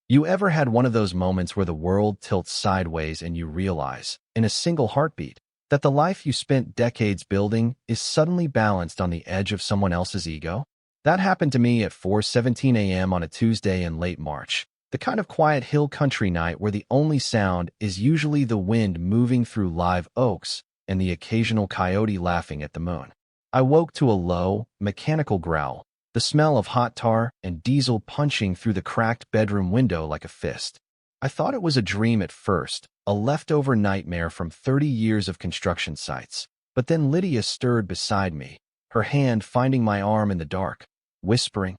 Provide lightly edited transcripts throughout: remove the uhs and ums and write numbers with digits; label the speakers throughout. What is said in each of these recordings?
Speaker 1: You ever had one of those moments where the world tilts sideways and you realize, in a single heartbeat, that the life you spent decades building is suddenly balanced on the edge of someone else's ego? That happened to me at 4:17 a.m. on a Tuesday in late March, the kind of quiet hill country night where the only sound is usually the wind moving through live oaks and the occasional coyote laughing at the moon. I woke to a low, mechanical growl, the smell of hot tar and diesel punching through the cracked bedroom window like a fist. I thought it was a dream at first, a leftover nightmare from 30 years of construction sites. But then Lydia stirred beside me, her hand finding my arm in the dark, whispering,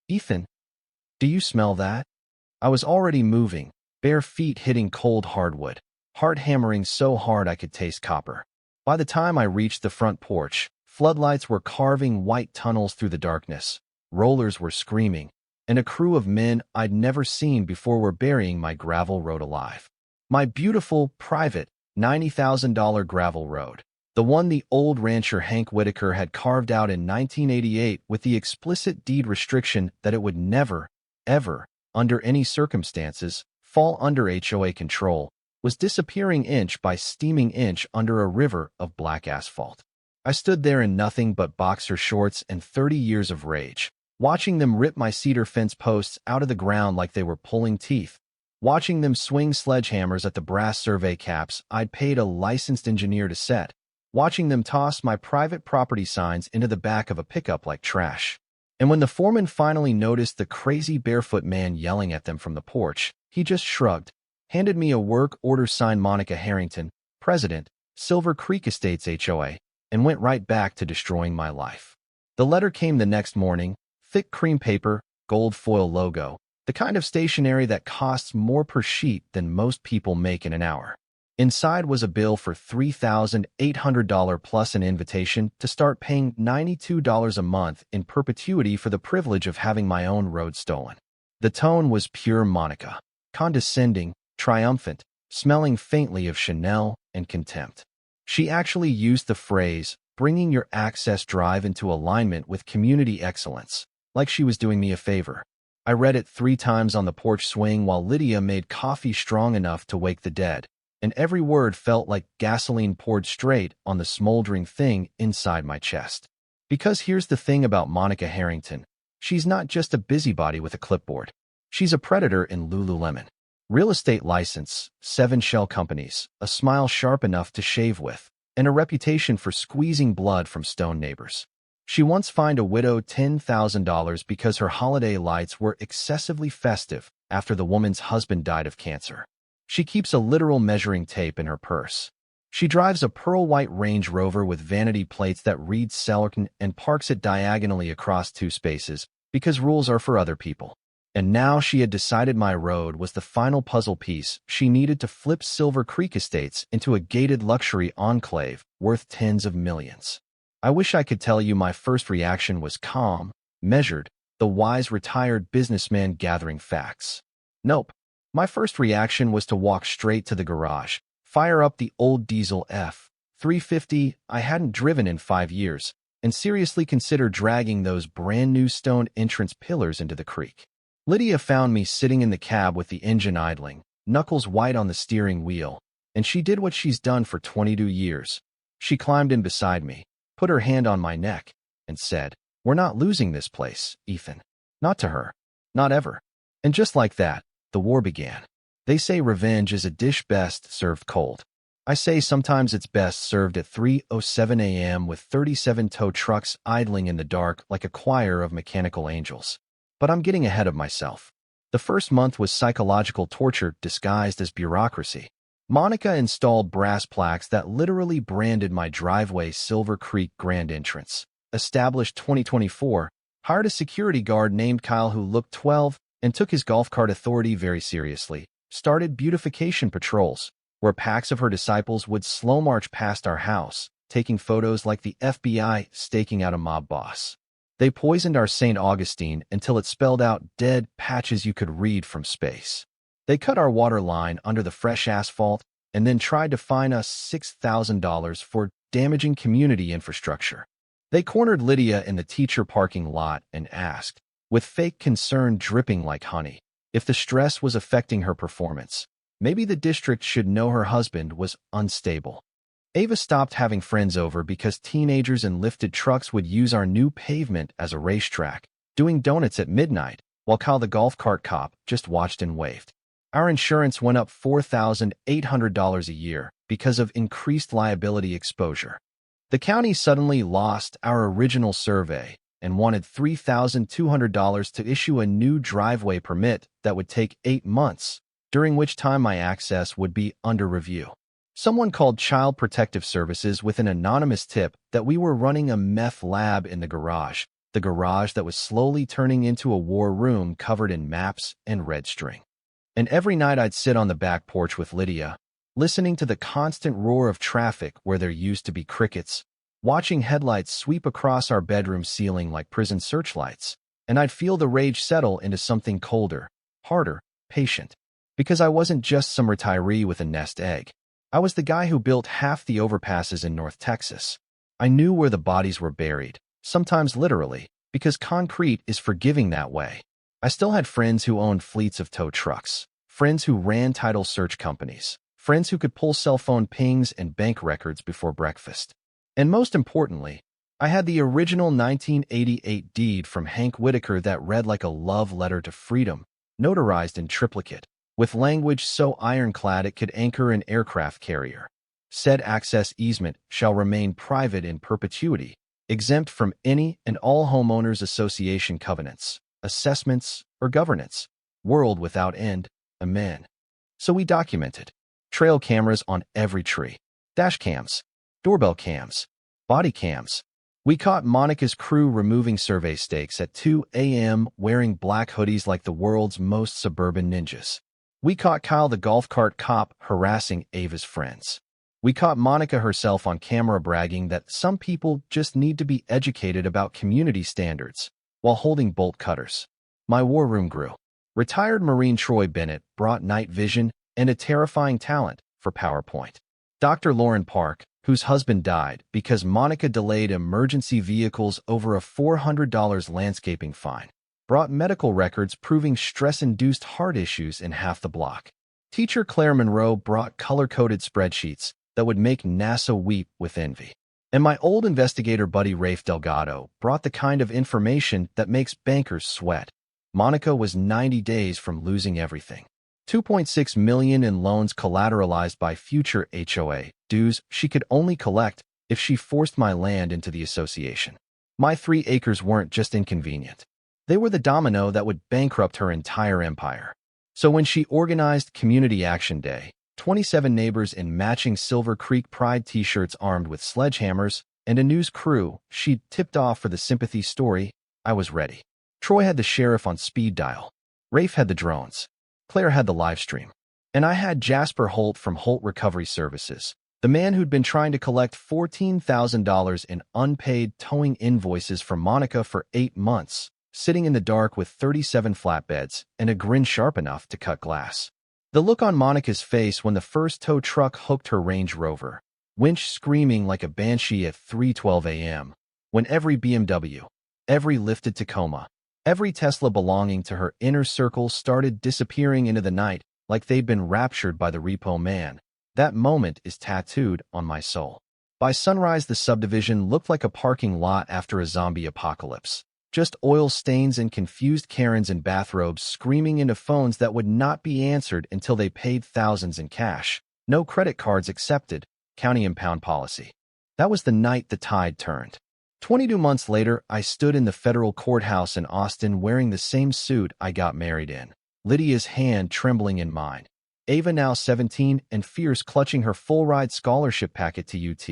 Speaker 1: "Ethan, do you smell that?" I was already moving, bare feet hitting cold hardwood, heart hammering so hard I could taste copper. By the time I reached the front porch, floodlights were carving white tunnels through the darkness, rollers were screaming, and a crew of men I'd never seen before were burying my gravel road alive. My beautiful, private, $90,000 gravel road. The one the old rancher Hank Whitaker had carved out in 1988 with the explicit deed restriction that it would never, ever, under any circumstances, fall under HOA control, was disappearing inch by steaming inch under a river of black asphalt. I stood there in nothing but boxer shorts and 30 years of rage, watching them rip my cedar fence posts out of the ground like they were pulling teeth, watching them swing sledgehammers at the brass survey caps I'd paid a licensed engineer to set, watching them toss my private property signs into the back of a pickup like trash. And when the foreman finally noticed the crazy barefoot man yelling at them from the porch, he just shrugged, handed me a work order signed Monica Harrington, President, Silver Creek Estates HOA, and went right back to destroying my life. The letter came the next morning, thick cream paper, gold foil logo, the kind of stationery that costs more per sheet than most people make in an hour. Inside was a bill for $3,800 plus an invitation to start paying $92 a month in perpetuity for the privilege of having my own road stolen. The tone was pure Monica, condescending, triumphant, smelling faintly of Chanel and contempt. She actually used the phrase, bringing your access drive into alignment with community excellence, like she was doing me a favor. I read it 3 times on the porch swing while Lydia made coffee strong enough to wake the dead, and every word felt like gasoline poured straight on the smoldering thing inside my chest. Because here's the thing about Monica Harrington. She's not just a busybody with a clipboard. She's a predator in Lululemon. Real estate license, 7 shell companies, a smile sharp enough to shave with, and a reputation for squeezing blood from stone neighbors. She once fined a widow $10,000 because her holiday lights were excessively festive after the woman's husband died of cancer. She keeps a literal measuring tape in her purse. She drives a pearl white Range Rover with vanity plates that read Sellerton and parks it diagonally across 2 spaces because rules are for other people. And now she had decided my road was the final puzzle piece she needed to flip Silver Creek Estates into a gated luxury enclave worth tens of millions. I wish I could tell you my first reaction was calm, measured, the wise retired businessman gathering facts. Nope. My first reaction was to walk straight to the garage, fire up the old diesel F-350 I hadn't driven in 5 years, and seriously consider dragging those brand new stone entrance pillars into the creek. Lydia found me sitting in the cab with the engine idling, knuckles white on the steering wheel, and she did what she's done for 22 years. She climbed in beside me, put her hand on my neck, and said, "We're not losing this place, Ethan." Not to her. Not ever. And just like that, the war began. They say revenge is a dish best served cold. I say sometimes it's best served at 3:07 a.m. with 37 tow trucks idling in the dark like a choir of mechanical angels. But I'm getting ahead of myself. The first month was psychological torture disguised as bureaucracy. Monica installed brass plaques that literally branded my driveway Silver Creek Grand Entrance. Established 2024, hired a security guard named Kyle who looked 12 and took his golf cart authority very seriously. Started beautification patrols, where packs of her disciples would slow march past our house, taking photos like the FBI staking out a mob boss. They poisoned our St. Augustine until it spelled out dead patches you could read from space. They cut our water line under the fresh asphalt and then tried to fine us $6,000 for damaging community infrastructure. They cornered Lydia in the teacher parking lot and asked, with fake concern dripping like honey, If the stress was affecting her performance, maybe the district should know her husband was unstable. Ava stopped having friends over because teenagers in lifted trucks would use our new pavement as a racetrack, doing donuts at midnight, while Kyle the golf cart cop just watched and waved. Our insurance went up $4,800 a year because of increased liability exposure. The county suddenly lost our original survey and wanted $3,200 to issue a new driveway permit that would take 8 months, during which time my access would be under review. Someone called Child Protective Services with an anonymous tip that we were running a meth lab in the garage that was slowly turning into a war room covered in maps and red string. And every night I'd sit on the back porch with Lydia, listening to the constant roar of traffic where there used to be crickets, watching headlights sweep across our bedroom ceiling like prison searchlights, and I'd feel the rage settle into something colder, harder, patient. Because I wasn't just some retiree with a nest egg. I was the guy who built half the overpasses in North Texas. I knew where the bodies were buried, sometimes literally, because concrete is forgiving that way. I still had friends who owned fleets of tow trucks, friends who ran title search companies, friends who could pull cell phone pings and bank records before breakfast. And most importantly, I had the original 1988 deed from Hank Whitaker that read like a love letter to freedom, notarized in triplicate, with language so ironclad it could anchor an aircraft carrier. Said access easement shall remain private in perpetuity, exempt from any and all homeowners association covenants, assessments, or governance. World without end. Amen. So we documented. Trail cameras on every tree. Dash cams. Doorbell cams. Body cams. We caught Monica's crew removing survey stakes at 2 a.m. wearing black hoodies like the world's most suburban ninjas. We caught Kyle the golf cart cop harassing Ava's friends. We caught Monica herself on camera bragging that some people just need to be educated about community standards while holding bolt cutters. My war room grew. Retired Marine Troy Bennett brought night vision and a terrifying talent for PowerPoint. Dr. Lauren Park, whose husband died because Monica delayed emergency vehicles over a $400 landscaping fine, brought medical records proving stress-induced heart issues in half the block. Teacher Claire Monroe brought color-coded spreadsheets that would make NASA weep with envy. And my old investigator buddy Rafe Delgado brought the kind of information that makes bankers sweat. Monica was 90 days from losing everything. $2.6 million in loans collateralized by future HOA dues she could only collect if she forced my land into the association. My 3 acres weren't just inconvenient. They were the domino that would bankrupt her entire empire. So when she organized Community Action Day, 27 neighbors in matching Silver Creek Pride t-shirts armed with sledgehammers, and a news crew she'd tipped off for the sympathy story, I was ready. Troy had the sheriff on speed dial. Rafe had the drones. Claire had the live stream. And I had Jasper Holt from Holt Recovery Services, the man who'd been trying to collect $14,000 in unpaid towing invoices from Monica for 8 months, sitting in the dark with 37 flatbeds and a grin sharp enough to cut glass. The look on Monica's face when the first tow truck hooked her Range Rover, winch screaming like a banshee at 3:12 a.m., when every BMW, every lifted Tacoma, every Tesla belonging to her inner circle started disappearing into the night like they'd been raptured by the repo man. That moment is tattooed on my soul. By sunrise, the subdivision looked like a parking lot after a zombie apocalypse. Just oil stains and confused Karens in bathrobes screaming into phones that would not be answered until they paid thousands in cash. No credit cards accepted. County impound policy. That was the night the tide turned. 22 months later, I stood in the federal courthouse in Austin wearing the same suit I got married in, Lydia's hand trembling in mine. Ava, now 17 and fierce, clutching her full-ride scholarship packet to UT.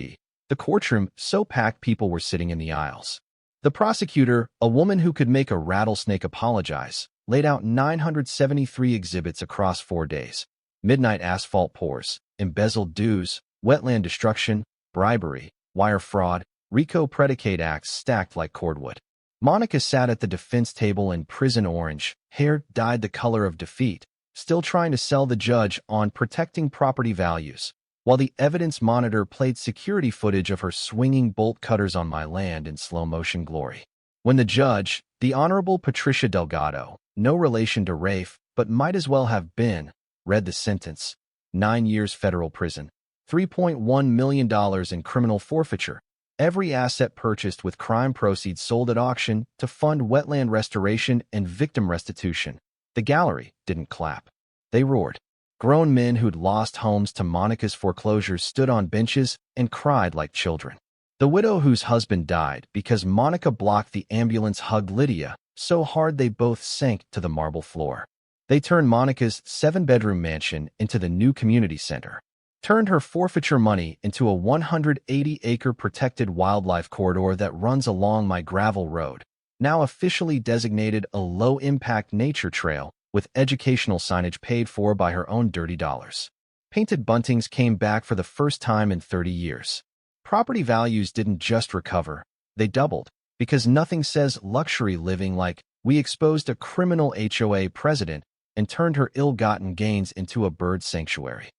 Speaker 1: The courtroom so packed people were sitting in the aisles. The prosecutor, a woman who could make a rattlesnake apologize, laid out 973 exhibits across 4 days. Midnight asphalt pours, embezzled dues, wetland destruction, bribery, wire fraud, RICO predicate acts stacked like cordwood. Monica sat at the defense table in prison orange, hair dyed the color of defeat, still trying to sell the judge on protecting property values, while the evidence monitor played security footage of her swinging bolt cutters on my land in slow-motion glory. When the judge, the Honorable Patricia Delgado, no relation to Rafe, but might as well have been, read the sentence. 9 years federal prison. $3.1 million in criminal forfeiture. Every asset purchased with crime proceeds sold at auction to fund wetland restoration and victim restitution. The gallery didn't clap. They roared. Grown men who'd lost homes to Monica's foreclosures stood on benches and cried like children. The widow whose husband died because Monica blocked the ambulance hugged Lydia so hard they both sank to the marble floor. They turned Monica's 7-bedroom mansion into the new community center, turned her forfeiture money into a 180-acre protected wildlife corridor that runs along my gravel road, now officially designated a low-impact nature trail with educational signage paid for by her own dirty dollars. Painted buntings came back for the first time in 30 years. Property values didn't just recover, they doubled, because nothing says luxury living like we exposed a criminal HOA president and turned her ill-gotten gains into a bird sanctuary.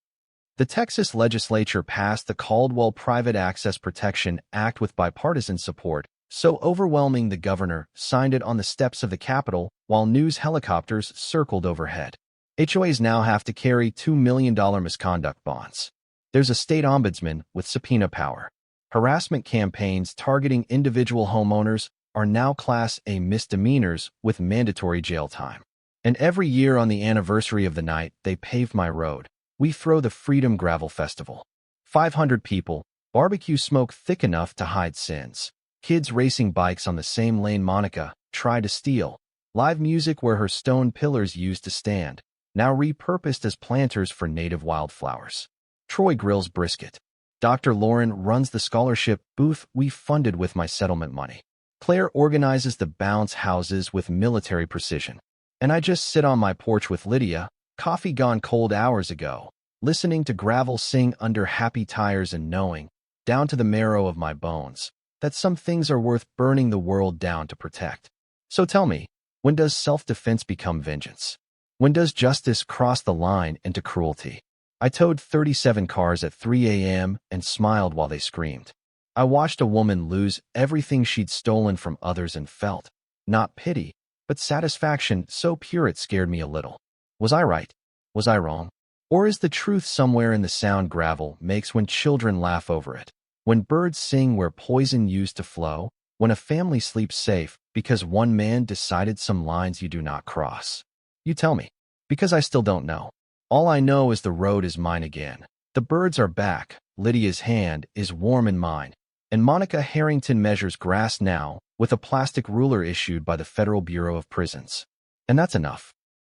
Speaker 1: The Texas legislature passed the Caldwell Private Access Protection Act with bipartisan support, so overwhelming the governor signed it on the steps of the Capitol while news helicopters circled overhead. HOAs now have to carry $2 million misconduct bonds. There's a state ombudsman with subpoena power. Harassment campaigns targeting individual homeowners are now Class A misdemeanors with mandatory jail time. And every year on the anniversary of the night they paved my road, we throw the Freedom Gravel Festival. 500 people, barbecue smoke thick enough to hide sins. Kids racing bikes on the same lane Monica tried to steal. Live music where her stone pillars used to stand, now repurposed as planters for native wildflowers. Troy grills brisket. Dr. Lauren runs the scholarship booth we funded with my settlement money. Claire organizes the bounce houses with military precision. And I just sit on my porch with Lydia, coffee gone cold hours ago, listening to gravel sing under happy tires and knowing, down to the marrow of my bones, that some things are worth burning the world down to protect. So tell me, when does self-defense become vengeance? When does justice cross the line into cruelty? I towed 37 cars at 3 a.m. and smiled while they screamed. I watched a woman lose everything she'd stolen from others and felt, not pity, but satisfaction so pure it scared me a little. Was I right? Was I wrong? Or is the truth somewhere in the sound gravel makes when children laugh over it? When birds sing where poison used to flow? When a family sleeps safe because one man decided some lines you do not cross? You tell me, because I still don't know. All I know is the road is mine again. The birds are back, Lydia's hand is warm in mine, and Monica Harrington measures grass now with a plastic ruler issued by the Federal Bureau of Prisons. And that's enough.